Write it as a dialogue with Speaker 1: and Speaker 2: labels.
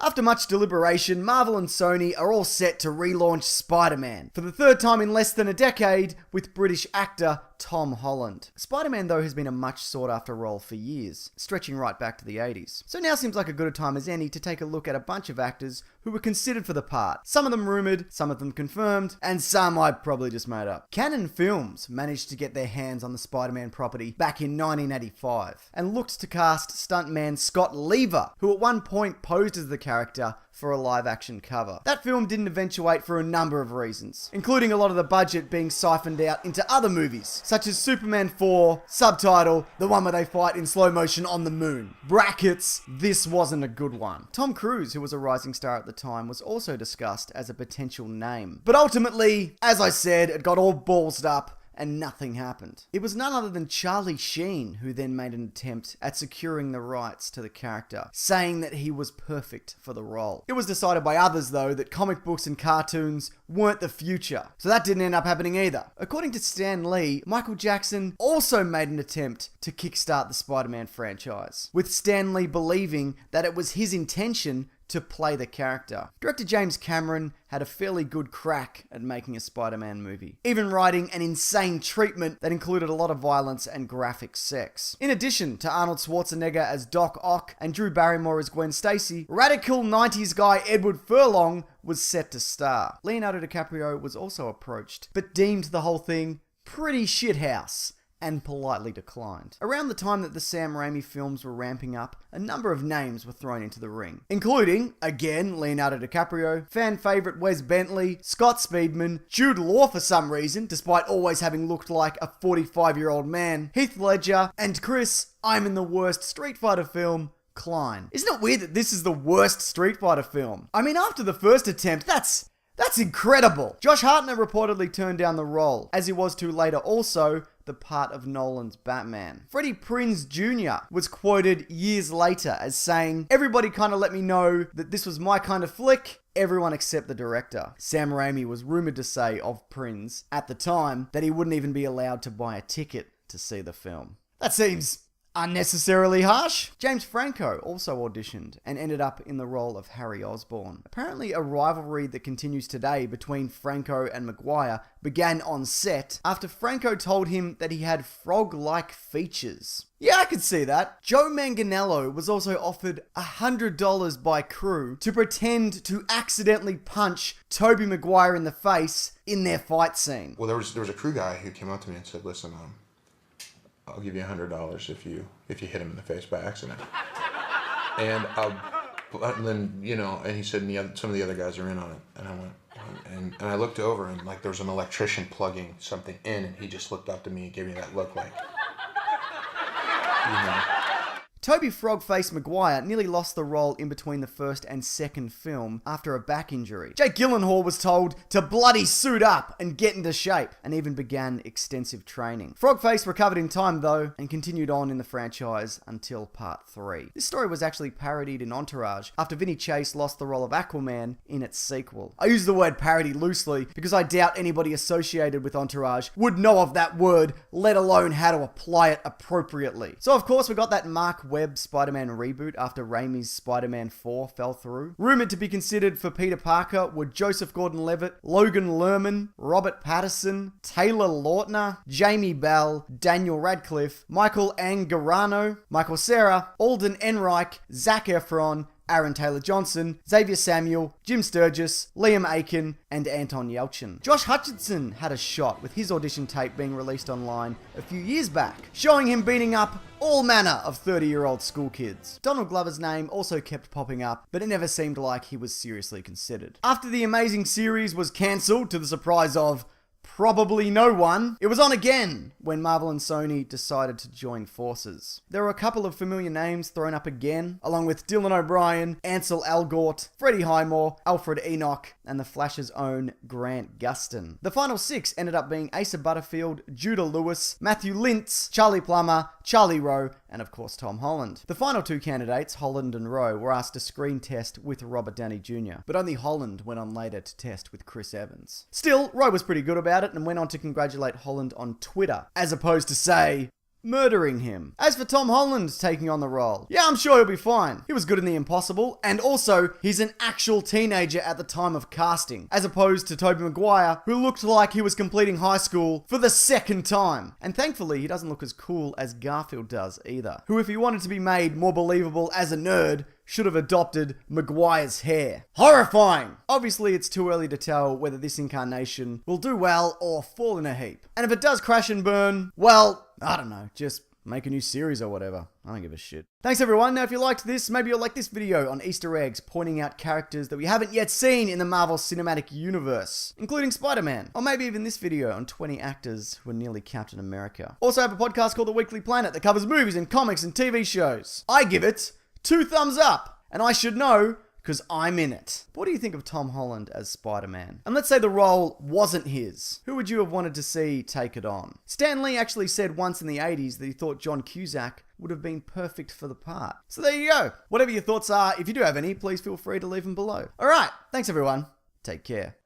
Speaker 1: After much deliberation, Marvel and Sony are all set to relaunch Spider-Man for the third time in less than a decade with British actor Tom Holland. Spider-Man, though, has been a much sought-after role for years, stretching right back to the 80s. So now seems like a good a time as any to take a look at a bunch of actors who were considered for the part. Some of them rumoured, some of them confirmed, and some I probably just made up. Cannon Films managed to get their hands on the Spider-Man property back in 1985, and looked to cast stuntman Scott Lever, who at one point posed as the character for a live-action cover. That film didn't eventuate for a number of reasons, including a lot of the budget being siphoned out into other movies, such as Superman 4, subtitle, the one where they fight in slow motion on the moon. Brackets, this wasn't a good one. Tom Cruise, who was a rising star at the time, was also discussed as a potential name. But ultimately, as I said, it got all ballsed up, and nothing happened. It was none other than Charlie Sheen who then made an attempt at securing the rights to the character, saying that he was perfect for the role. It was decided by others, though, that comic books and cartoons weren't the future, so that didn't end up happening either. According to Stan Lee, Michael Jackson also made an attempt to kickstart the Spider-Man franchise, with Stan Lee believing that it was his intention to play the character. Director James Cameron had a fairly good crack at making a Spider-Man movie, even writing an insane treatment that included a lot of violence and graphic sex. In addition to Arnold Schwarzenegger as Doc Ock and Drew Barrymore as Gwen Stacy, radical 90s guy Edward Furlong was set to star. Leonardo DiCaprio was also approached, but deemed the whole thing pretty shithouse, and politely declined. Around the time that the Sam Raimi films were ramping up, a number of names were thrown into the ring, including, again, Leonardo DiCaprio, fan favourite Wes Bentley, Scott Speedman, Jude Law for some reason, despite always having looked like a 45-year-old man, Heath Ledger, and Chris, I'm in the worst Street Fighter film, Klein. Isn't it weird that this is the worst Street Fighter film? I mean, after the first attempt, that's incredible. Josh Hartnett reportedly turned down the role, as he was to later also the part of Nolan's Batman. Freddie Prinze Jr. was quoted years later as saying, "Everybody kind of let me know that this was my kind of flick, everyone except the director." Sam Raimi was rumoured to say of Prinze at the time that he wouldn't even be allowed to buy a ticket to see the film. That seems unnecessarily harsh. James Franco also auditioned and ended up in the role of Harry Osborn. Apparently, a rivalry that continues today between Franco and Maguire began on set after Franco told him that he had frog-like features. Yeah, I could see that. Joe Manganiello was also offered $100 by crew to pretend to accidentally punch Tobey Maguire in the face in their fight scene.
Speaker 2: Well, there was a crew guy who came up to me and said, "Listen, I'll give you $100 if you hit him in the face by accident." And then, and he said, some of the other guys are in on it. And I went, and I looked over and like there was an electrician plugging something in, and he just looked up to me and gave me that look like,
Speaker 1: Tobey Frogface Maguire nearly lost the role in between the first and second film after a back injury. Jake Gyllenhaal was told to bloody suit up and get into shape, and even began extensive training. Frogface recovered in time though, and continued on in the franchise until part 3. This story was actually parodied in Entourage after Vinny Chase lost the role of Aquaman in its sequel. I use the word parody loosely because I doubt anybody associated with Entourage would know of that word, let alone how to apply it appropriately. So of course we got that Mark Webb Spider-Man reboot after Raimi's Spider-Man 4 fell through. Rumoured to be considered for Peter Parker were Joseph Gordon-Levitt, Logan Lerman, Robert Pattinson, Taylor Lautner, Jamie Bell, Daniel Radcliffe, Michael Angarano, Michael Cera, Alden Ehrenreich, Zac Efron, Aaron Taylor-Johnson, Xavier Samuel, Jim Sturgis, Liam Aiken, and Anton Yelchin. Josh Hutcherson had a shot with his audition tape being released online a few years back, showing him beating up all manner of 30-year-old school kids. Donald Glover's name also kept popping up, but it never seemed like he was seriously considered. After the Amazing series was cancelled to the surprise of probably no one, it was on again when Marvel and Sony decided to join forces. There were a couple of familiar names thrown up again, along with Dylan O'Brien, Ansel Elgort, Freddie Highmore, Alfred Enoch, and the Flash's own Grant Gustin. The final 6 ended up being Asa Butterfield, Judah Lewis, Matthew Lintz, Charlie Plummer, Charlie Rowe, and of course Tom Holland. The final 2 candidates, Holland and Rowe, were asked to screen test with Robert Downey Jr., but only Holland went on later to test with Chris Evans. Still, Rowe was pretty good about it and went on to congratulate Holland on Twitter, as opposed to say, murdering him. As for Tom Holland taking on the role, yeah, I'm sure he'll be fine. He was good in The Impossible, and also, he's an actual teenager at the time of casting, as opposed to Tobey Maguire, who looked like he was completing high school for the second time. And thankfully, he doesn't look as cool as Garfield does either, who, if he wanted to be made more believable as a nerd, should have adopted Maguire's hair. Horrifying! Obviously, it's too early to tell whether this incarnation will do well or fall in a heap. And if it does crash and burn, well, I don't know, just make a new series or whatever. I don't give a shit. Thanks everyone. Now if you liked this, maybe you'll like this video on Easter eggs pointing out characters that we haven't yet seen in the Marvel Cinematic Universe, including Spider-Man. Or maybe even this video on 20 actors who are nearly Captain America. Also I have a podcast called The Weekly Planet that covers movies and comics and TV shows. I give it 2 thumbs up, and I should know because I'm in it. What do you think of Tom Holland as Spider-Man? And let's say the role wasn't his. Who would you have wanted to see take it on? Stan Lee actually said once in the 80s that he thought John Cusack would have been perfect for the part. So there you go. Whatever your thoughts are, if you do have any, please feel free to leave them below. Alright, thanks everyone. Take care.